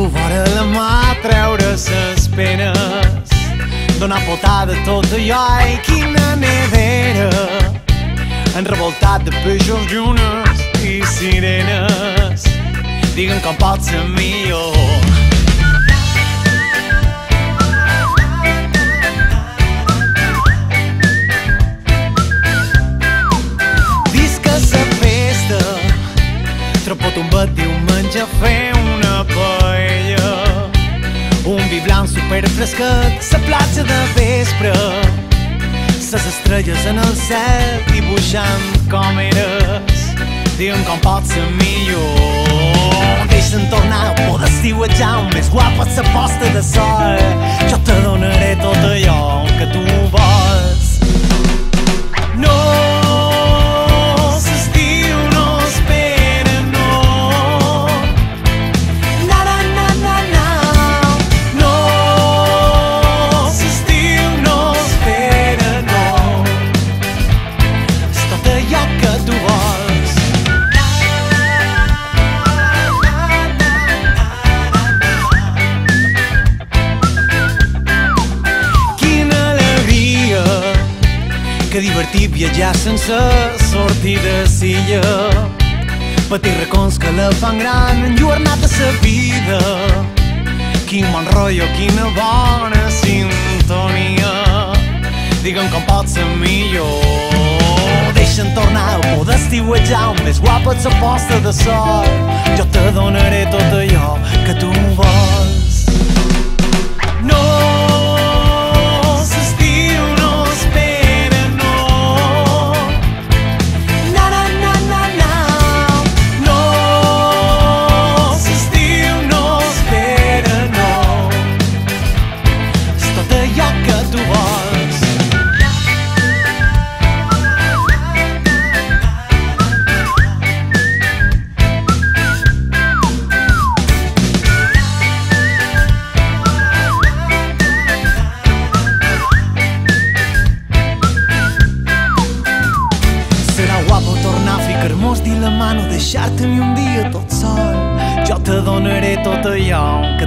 dur vora la mà, treure ses penes, donar potada a tot allò. I quina nevera, enrevoltat de peixos, llunes i sirenes, digue'm com pot ser millor. Tropot un bet diumenge a fer una paella, un vi blanc superfresquet, la platja de vespre, ses estrelles en el cel dibuixant com eres, digue'm com pot ser millor. Deixa'm tornar a poder estiuejar on més guapa és la posta de sol. Jo te donaré tot allò que tu vols. No, que divertit viatjar sense sortir de silla, patir racons que la fan gran, enlluernat de sa vida. Quin bon rotllo, quina bona sintonia, digue'm com pot ser millor. Deixa'm tornar a poder estiuejar on més guapa és la posta de sol. Jo te donaré tot allò que tu vols. No, deixar-te-me un dia tot sol. Jo te donaré tot allò que